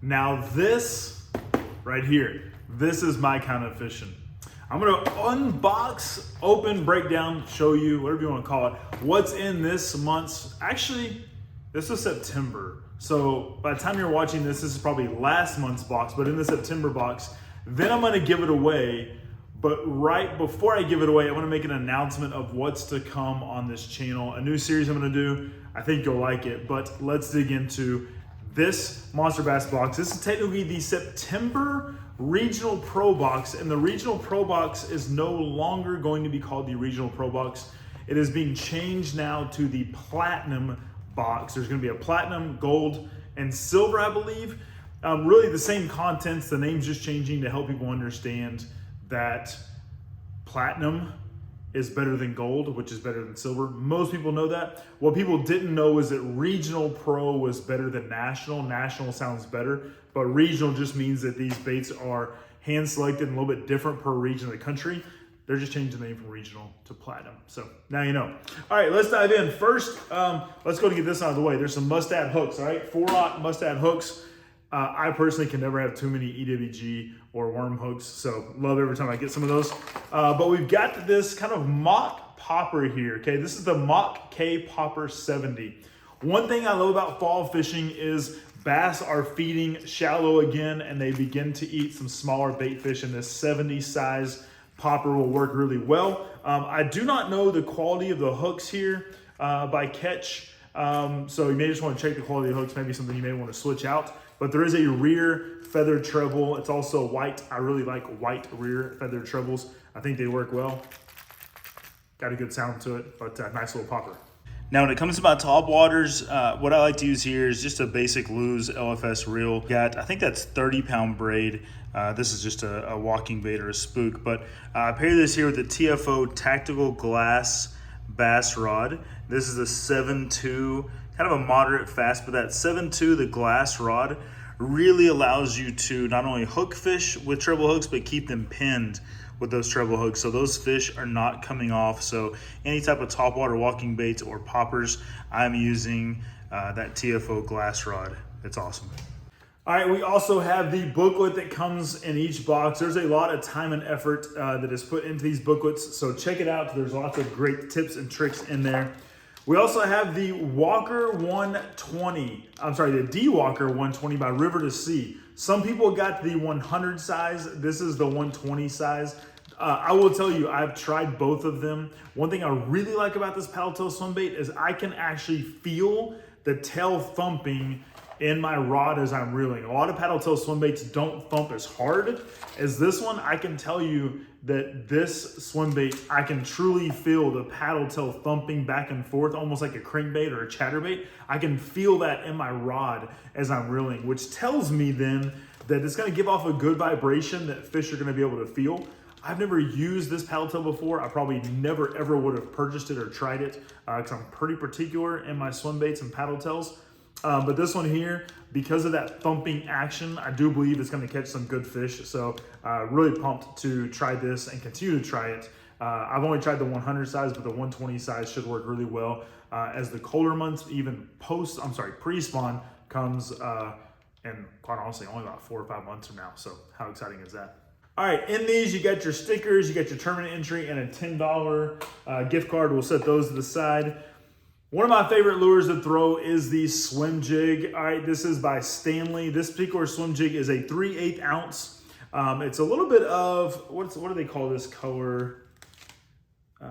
Now this right here, this is my kind of fishing. I'm gonna unbox, open, break down, show you, whatever you wanna call it, what's in this month's, actually, this is September. So by the time you're watching this, this is probably last month's box, but in the September box, then I'm gonna give it away. But right before I give it away, I wanna make an announcement of what's to come on this channel. A new series I'm gonna do, I think you'll like it, but let's dig into this MonsterBass box. This is technically the September Regional Pro Box, and the Regional Pro Box is no longer going to be called the Regional Pro Box. It is being changed now to the Platinum Box. There's gonna be a Platinum, Gold, and Silver, I believe. Really the same contents, the name's just changing to help people understand that Platinum is better than Gold, which is better than Silver. Most people know that. What people didn't know is that Regional Pro was better than National. National sounds better, but Regional just means that these baits are hand selected and a little bit different per region of the country. They're just changing the name from Regional to Platinum. So now you know. All right, let's dive in. First, let's go to get this out of the way. There's some mustad hooks, all right? 4-aught mustad hooks. I personally can never have too many EWG or worm hooks, so love every time I get some of those. But we've got this kind of mock popper here, okay? This is the Mock K Popper 70. One thing I love about fall fishing is bass are feeding shallow again, and they begin to eat some smaller bait fish, and this 70 size popper will work really well. I do not know the quality of the hooks here by Catch, so you may just want to check the quality of the hooks, maybe something you may want to switch out. But there is a rear feathered treble. It's also white. I really like white rear feathered trebles. I think they work well. Got a good sound to it, but nice little popper. Now, when it comes to my Topwaters, what I like to use here is just a basic Lew's LFS reel. I think that's 30-pound braid. This is just a walking bait or a spook, but I pair this here with the TFO Tactical Glass Bass Rod. This is a 7.2, kind of a moderate fast, but that 7.2, the glass rod, really allows you to not only hook fish with treble hooks, but keep them pinned with those treble hooks. So those fish are not coming off. So any type of topwater walking baits or poppers, I'm using that TFO glass rod. It's awesome. All right, we also have the booklet that comes in each box. There's a lot of time and effort that is put into these booklets, so check it out. There's lots of great tips and tricks in there. We also have the Walker 120, the D-Walker 120 by River to Sea. Some people got the 100 size. This is the 120 size. I will tell you, I've tried both of them. One thing I really like about this paddle tail swim bait is I can actually feel the tail thumping in my rod as I'm reeling. A lot of paddle tail swim baits don't thump as hard as this one. I can tell you that this swim bait, I can truly feel the paddle tail thumping back and forth, almost like a crankbait or a chatterbait. I can feel that in my rod as I'm reeling, which tells me then that it's gonna give off a good vibration that fish are gonna be able to feel. I've never used this paddle tail before. I probably never ever would have purchased it or tried it because I'm pretty particular in my swim baits and paddle tails. But this one here, because of that thumping action, I do believe it's going to catch some good fish. So really pumped to try this and continue to try it. I've only tried the 100 size, but the 120 size should work really well as the colder months, even pre-spawn comes, and quite honestly, only about 4 or 5 months from now. So how exciting is that? All right, in these, you got your stickers, you got your tournament entry, and a $10 gift card. We'll set those to the side. One of my favorite lures to throw is the swim jig. All right, this is by Stanley. This particular swim jig is a 3/8 ounce. It's a little bit of, what do they call this color? I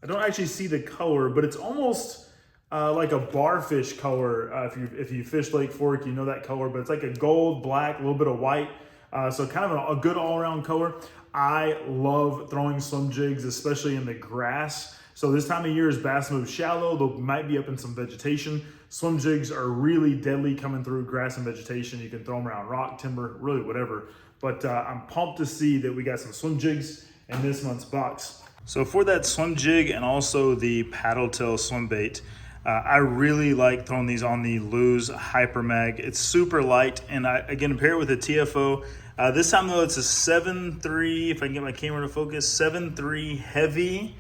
don't actually see the color, but it's almost like a barfish color. If you fish Lake Fork, you know that color, but it's like a gold, black, a little bit of white. So kind of a good all-around color. I love throwing swim jigs, especially in the grass. So this time of year, as bass move shallow, they might be up in some vegetation. Swim jigs are really deadly coming through grass and vegetation. You can throw them around rock, timber, really whatever. But I'm pumped to see that we got some swim jigs in this month's box. So for that swim jig and also the paddle tail swim bait, I really like throwing these on the Lew's Hyper Mag. It's super light, and again, pair it with a TFO. This time though, it's a 7.3, if I can get my camera to focus, 7.3 heavy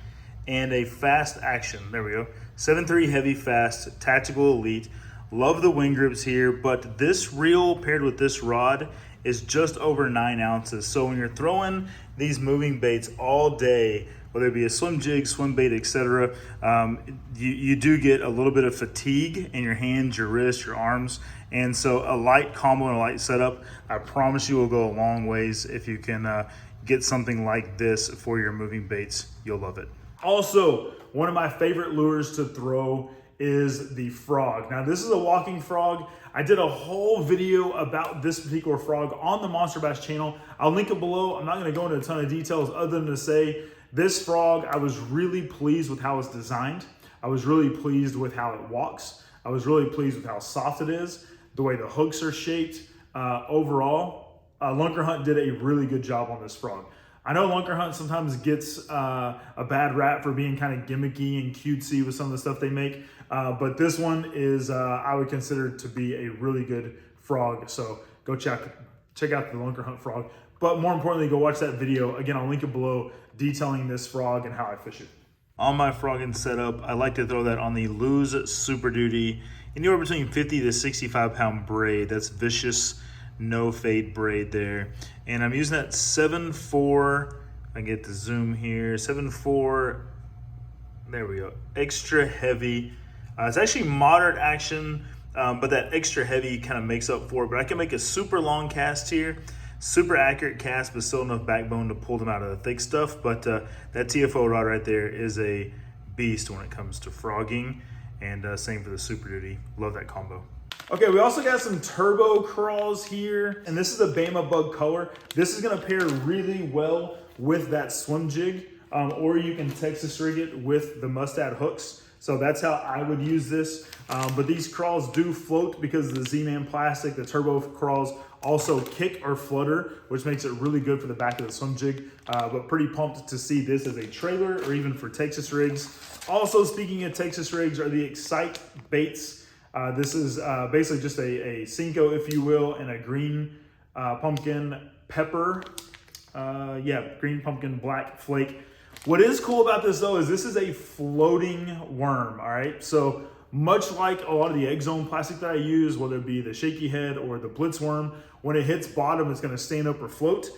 and a fast action. There we go. 7.3 heavy fast tactical elite. Love the wing grips here, but this reel paired with this rod is just over 9 ounces. So when you're throwing these moving baits all day, whether it be a swim jig, swim bait, etc., you do get a little bit of fatigue in your hands, your wrists, your arms. And so a light combo and a light setup, I promise you will go a long ways. If you can get something like this for your moving baits, you'll love it. Also, one of my favorite lures to throw is the frog. Now this is a walking frog. I did a whole video about this particular frog on the MonsterBass channel. I'll link it below. I'm not gonna go into a ton of details other than to say this frog, I was really pleased with how it's designed. I was really pleased with how it walks. I was really pleased with how soft it is, the way the hooks are shaped. Overall, Lunker Hunt did a really good job on this frog. I know Lunker Hunt sometimes gets a bad rap for being kind of gimmicky and cutesy with some of the stuff they make, but this one is, I would consider to be a really good frog. So go check out the Lunker Hunt frog. But more importantly, go watch that video. Again, I'll link it below detailing this frog and how I fish it. On my frogging setup, I like to throw that on the Lose Super Duty, anywhere between 50 to 65 pound braid. That's vicious, no fade braid there. And I'm using that 7.4, I get the zoom here, 7.4, there we go, extra heavy. It's actually moderate action, but that extra heavy kind of makes up for it. But I can make a super long cast here, super accurate cast, but still enough backbone to pull them out of the thick stuff. But that TFO rod right there is a beast when it comes to frogging, and same for the Super Duty. Love that combo. Okay, we also got some turbo crawls here, and this is a Bama bug color. This is gonna pair really well with that swim jig, or you can Texas rig it with the mustad hooks. So that's how I would use this. But these crawls do float because of the Z-Man plastic. The turbo crawls also kick or flutter, which makes it really good for the back of the swim jig. But pretty pumped to see this as a trailer or even for Texas rigs. Also, speaking of Texas rigs, are the Excite baits. This is basically just a Cinco, if you will, and a green pumpkin pepper. Green pumpkin black flake. What is cool about this though is this is a floating worm, all right? So much like a lot of the egg zone plastic that I use, whether it be the shaky head or the blitz worm, when it hits bottom, it's gonna stand up or float.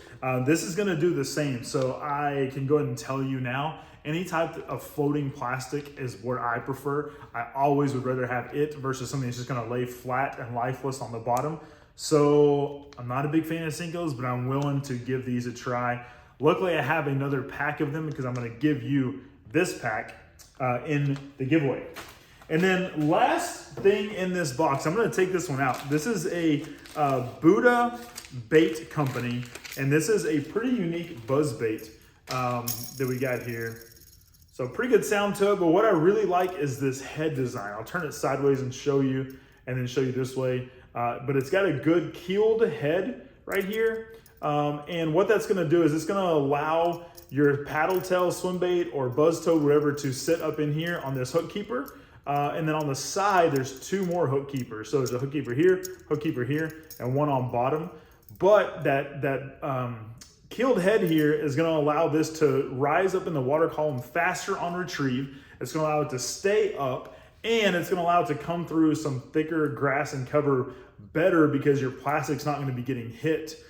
This is gonna do the same. So I can go ahead and tell you now, any type of floating plastic is what I prefer. I always would rather have it versus something that's just gonna lay flat and lifeless on the bottom. So I'm not a big fan of Cincos, but I'm willing to give these a try. Luckily, I have another pack of them because I'm gonna give you this pack in the giveaway. And then last thing in this box, I'm gonna take this one out. This is a Buddha Bait Company, and this is a pretty unique buzz bait that we got here. So pretty good sound to it, but what I really like is this head design. I'll turn it sideways and show you, and then show you this way. But it's got a good keeled head right here. And what that's gonna do is it's gonna allow your paddle tail swim bait or buzz toad, whatever, to sit up in here on this hook keeper. And then on the side, there's 2 more hook keepers. So there's a hook keeper here, and one on bottom. But that keeled head here is gonna allow this to rise up in the water column faster on retrieve. It's gonna allow it to stay up, and it's gonna allow it to come through some thicker grass and cover better because your plastic's not gonna be getting hit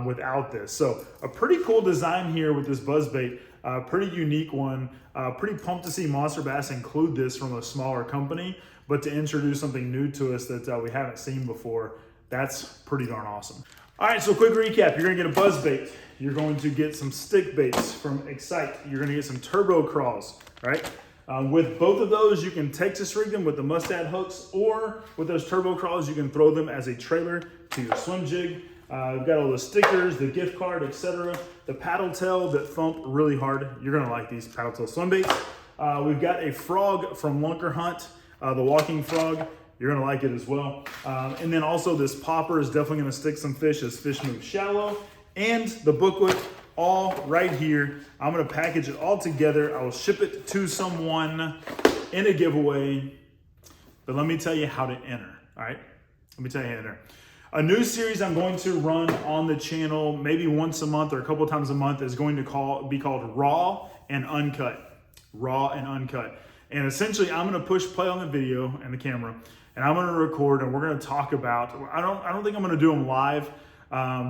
without this. So a pretty cool design here with this buzzbait, pretty unique one. Pretty pumped to see MonsterBass include this from a smaller company, but to introduce something new to us that we haven't seen before, that's pretty darn awesome. All right, so quick recap. You're gonna get a buzzbait. You're going to get some stick baits from Excite. You're gonna get some turbo crawls, right? With both of those, you can Texas rig them with the mustad hooks, or with those turbo crawls, you can throw them as a trailer to your swim jig. We've got all the stickers, the gift card, etc. The paddle tail that thump really hard. You're gonna like these paddle tail swim baits. We've got a frog from Lunker Hunt, the walking frog. You're gonna like it as well. And then also this popper is definitely gonna stick some fish as fish move shallow. And the booklet, all right here. I'm gonna package it all together. I will ship it to someone in a giveaway. But let me tell you how to enter, all right? Let me tell you how to enter. A new series I'm going to run on the channel, maybe once a month or a couple times a month, is going to be called Raw and Uncut. Raw and Uncut. And essentially, I'm gonna push play on the video and the camera, and I'm going to record, and we're going to talk about, I don't think I'm going to do them live,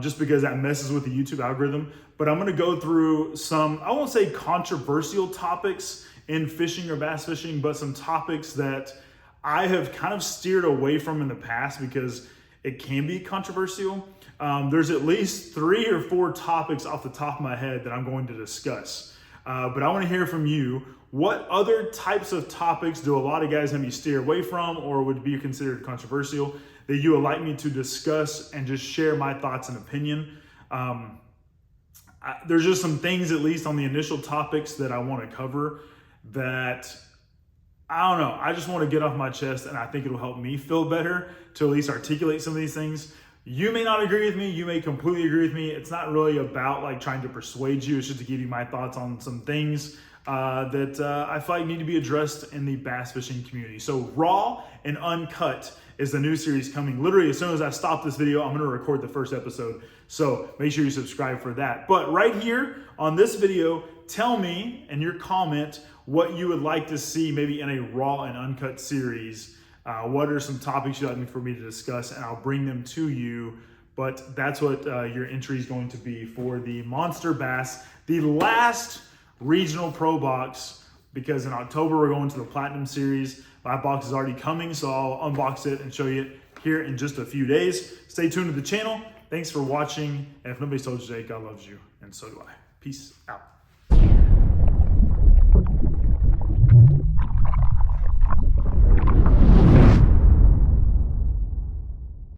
just because that messes with the YouTube algorithm, but I'm going to go through some, I won't say controversial topics in fishing or bass fishing, but some topics that I have kind of steered away from in the past because it can be controversial. There's at least 3 or 4 topics off the top of my head that I'm going to discuss. But I want to hear from you. What other types of topics do a lot of guys maybe steer away from or would be considered controversial that you would like me to discuss and just share my thoughts and opinion? There's just some things, at least on the initial topics, that I want to cover that, I don't know, I just want to get off my chest, and I think it'll help me feel better to at least articulate some of these things. You may not agree with me, you may completely agree with me. It's not really about like trying to persuade you, it's just to give you my thoughts on some things that I feel like need to be addressed in the bass fishing community. So Raw and Uncut is the new series coming. Literally, as soon as I stop this video, I'm gonna record the first episode. So make sure you subscribe for that. But right here on this video, tell me in your comment what you would like to see maybe in a Raw and Uncut series. What are some topics you'd like for me to discuss, and I'll bring them to you. But that's what your entry is going to be for the MonsterBass, the last regional pro box, because in October we're going to the Platinum Series. My box is already coming, so I'll unbox it and show you it here in just a few days. Stay tuned to the channel. Thanks for watching, and if nobody's told you today, God loves you, and so do I. Peace out.